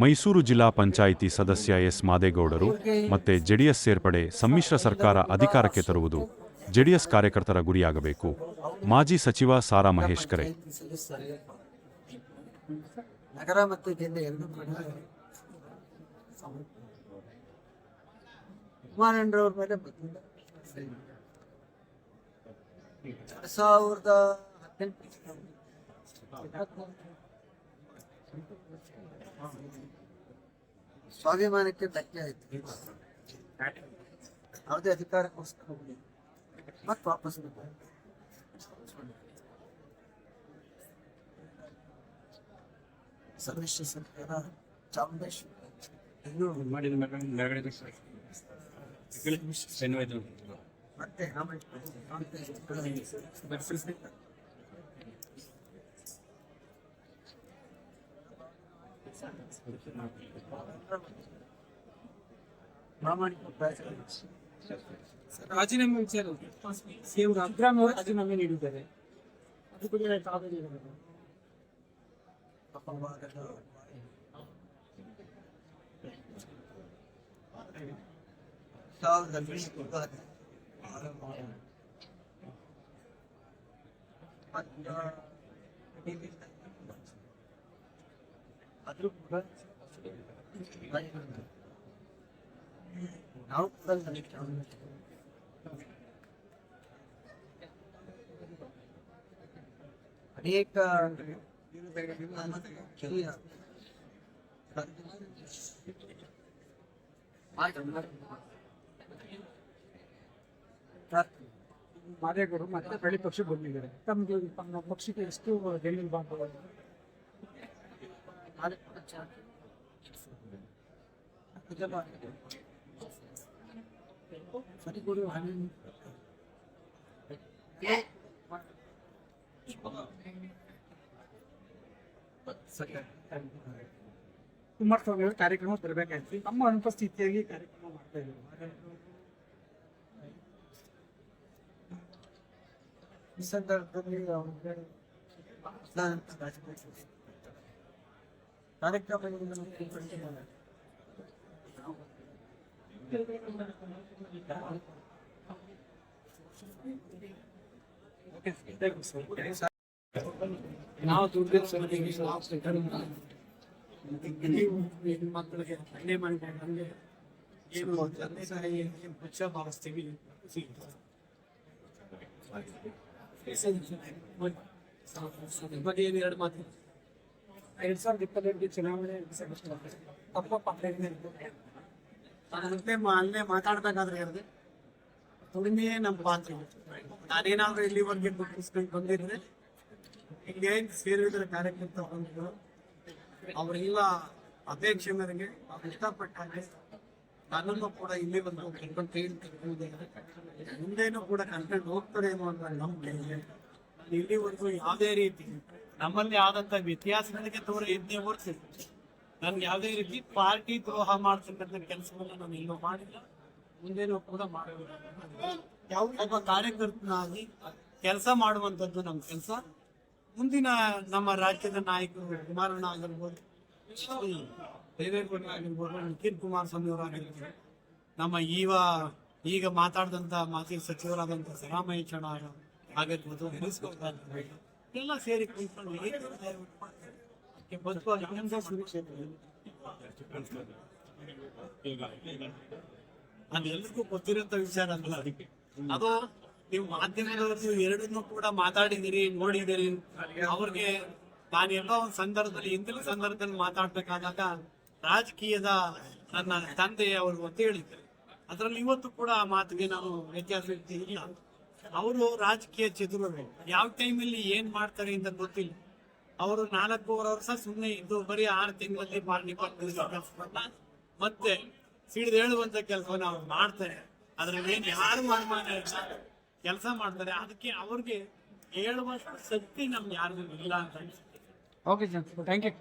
ಮೈಸೂರು ಜಿಲ್ಲಾ ಪಂಚಾಯಿತಿ ಸದಸ್ಯ ಎಸ್ ಮಾದೇಗೌಡರು ಮತ್ತೆ ಜೆಡಿಎಸ್ ಸೇರ್ಪಡೆ ಸಮ್ಮಿಶ್ರ ಸರ್ಕಾರ ಅಧಿಕಾರಕ್ಕೆ ತರುವುದು ಜೆಡಿಎಸ್ ಕಾರ್ಯಕರ್ತರ ಗುರಿಯಾಗಬೇಕು. ಮಾಜಿ ಸಚಿವ ಸಾರಾ ಮಹೇಶ್ ಕರೆ. ನಗರ ಮತ್ತು ಜಿಲ್ಲೆ ಎರಡೂ ಕೂಡ ಕುಮಾರಣ್ಣರವ್ರ ಮೇಲೆ 2018 ಸ್ವಾಭಿಮಾನಕ್ಕೆ ಧಕ್ಕೆ ಆಯ್ತು. ಯಾವುದೇ ಅಧಿಕಾರಕ್ಕೋಸ್ಕರ ಮತ್ತೆ ವಾಪಸ್ ಸಮ್ಮಿಶ್ರ ಸರ್ಕಾರ ಚಾಮುಂಡೇಶ್ವರಿ ಮತ್ತೆ ರಾಜೀನಾಮೆ ವಿಚಾರ ಸಿಎಂ ಅಬ್ರಾಮ್ ಅವರು ರಾಜೀನಾಮೆ ನೀಡಿದ್ದಾರೆ. ಅದು ಬಗ್ಗೆ ಕಾವೇರಿ ಆದ್ರೂ ಕೂಡ ನಾವು ಕೂಡ ಅನೇಕ ಮಾದೇಗೌಡರು ಮತ್ತೆ ಬೆಳಿ ಪಕ್ಷಕ್ಕೆ ಬಂದಿದ್ದಾರೆ. ತಮ್ಗೆ ತಮ್ಮ ಪಕ್ಷಕ್ಕೆ ಎಷ್ಟು ಗೆಲುವು ಬಾಂಧವ್ಯ ಕುಮಾರಸ್ವಾಮಿ ಅವರು ಕಾರ್ಯಕ್ರಮ ತರಬೇಕಾಯ್ತು. ನಮ್ಮ ಅನುಪಸ್ಥಿತಿಯಾಗಿ ಕಾರ್ಯಕ್ರಮ ಮಾಡ್ತಾ ಇದ್ದಾರೆ. ಈ ಸಂದರ್ಭದಲ್ಲಿ ನಾವು ದುಡ್ಡು ಮಕ್ಕಳಿಗೆ ಹಳ್ಳಿ ಮನೆ ಏನು ಪಕ್ಷ ಭಾವಿಸ್ತೀವಿ. ಬಗ್ಗೆ ಏನು ಎರಡು ಮಾತು 2022 ಚುನಾವಣೆ ಅಲ್ಲೇ ಮಾತಾಡ್ಬೇಕಾದ್ರೆ ಹೇಳಿದೆ ದುಡಿಮೆಯೇ ನಮ್ಮ ಪಾತ್ರ. ನಾನೇನಾದ್ರೂ ಇಲ್ಲಿವರೆಗೆ ದುಡ್ಡಿಸ್ಕೊಂಡು ಬಂದಿದ್ರೆ ಹಿಂಗೆ ಸೇರಿದ ಕಾರ್ಯಕರ್ತ ಬಂದ್ರು ಅವರೆಲ್ಲ ಅಪೇಕ್ಷೆ ಮೇರೆಗೆ ಅವ್ರು ಇಷ್ಟಪಟ್ಟಾಗೆ ನನ್ನನ್ನು ಕೂಡ ಇಲ್ಲಿ ಬಂದು ಕರ್ಕೊಂಡು ತೆಗೆದುಕೊಂಡಿದ್ದಾರೆ. ಮುಂದೇನೂ ಕೂಡ ಕರ್ಕೊಂಡು ಹೋಗ್ತಾರೆ ಅನ್ನೋ ನಂಬಿಕೆ ಇದೆ. ಇಲ್ಲಿವರೆಗೂ ಯಾವುದೇ ರೀತಿ ನಮ್ಮಲ್ಲಿ ಆದಂತ ವ್ಯತ್ಯಾಸಗಳಿಗೆ ತೋರ ಎದ್ದೇ ಹೊರತು ನನ್ಗೆ ಯಾವುದೇ ರೀತಿ ಪಾರ್ಟಿ ದ್ರೋಹ ಮಾಡ್ತಕ್ಕಂಥ ಕೆಲಸವನ್ನ ನಾನು ಎಲ್ಲೂ ಮಾಡಿಲ್ಲ, ಮುಂದೇನೂ ಕೂಡ ಮಾಡೋದಿಲ್ಲ. ಒಬ್ಬ ಕಾರ್ಯಕರ್ತನಾಗಿ ಕೆಲಸ ಮಾಡುವಂಥದ್ದು ನಮ್ಮ ಕೆಲಸ. ಮುಂದಿನ ನಮ್ಮ ರಾಜ್ಯದ ನಾಯಕರು ಕುಮಾರಣ್ಣ ಆಗಿರ್ಬೋದು, ದೇವೇಗೌಡ ಆಗಿರ್ಬೋದು, ನಿಖಿಲ್ ಕುಮಾರಸ್ವಾಮಿ ಅವರಾಗಿರ್ಬೋದು, ನಮ್ಮ ಈಗ ಮಾತಾಡಿದಂಥ ಮಾಜಿ ಸಚಿವರಾದಂಥ ಸಿದ್ದರಾಮಯ್ಯ ಆಗಿರ್ಬೋದು, ಎಲ್ಲ ಸೇರಿ ಕುಂತ್ಕೊಂಡು ಅದೆಲ್ಲರಿಗೂ ಗೊತ್ತಿರೋಂಥ ವಿಚಾರ ಅಲ್ಲ. ಅದು ನೀವು ಮಾಧ್ಯಮದವರು ಎರಡನ್ನೂ ಕೂಡ ಮಾತಾಡಿದಿರಿ, ನೋಡಿದಿರಿ. ಅವ್ರಿಗೆ ನಾನೆಲ್ಲ ಒಂದು ಸಂದರ್ಭದಲ್ಲಿ ಹಿಂದಿನ ಸಂದರ್ಭದಲ್ಲಿ ಮಾತಾಡ್ಬೇಕಾದಾಗ ರಾಜಕೀಯದ ನನ್ನ ತಂದೆ ಅವರು ಒತ್ತಿ ಹೇಳಿದ್ದಾರೆ. ಅದರಲ್ಲಿ ಇವತ್ತು ಕೂಡ ಆ ಮಾತಿಗೆ ನಾನು ವ್ಯತ್ಯಾಸ ಇಲ್ಲ. ಅವರು ರಾಜಕೀಯ ಚತುರರು, ಯಾವ ಟೈಮಲ್ಲಿ ಏನ್ ಮಾಡ್ತಾರೆ ಅಂತ ಗೊತ್ತಿಲ್ಲ. ಅವರು 4 ವರ್ಷ ಸುಮ್ಮನೆ ಇದ್ದು ಬರೀ 6 ತಿಂಗಳಲ್ಲಿ ಕೆಲಸವನ್ನ ಮತ್ತೆ ಸಿಡಿದು ಹೇಳುವಂತ ಕೆಲಸವನ್ನ ಅವ್ರು ಮಾಡ್ತಾರೆ. ಅದ್ರಲ್ಲಿ ಏನ್ ಯಾರು ಕೆಲಸ ಮಾಡ್ತಾರೆ, ಅದಕ್ಕೆ ಅವ್ರಿಗೆ ಹೇಳುವ ಶಕ್ತಿ ನಮ್ಗೆ ಯಾರಿಗೂ ಇಲ್ಲ ಅಂತ. Okay sir, thank you.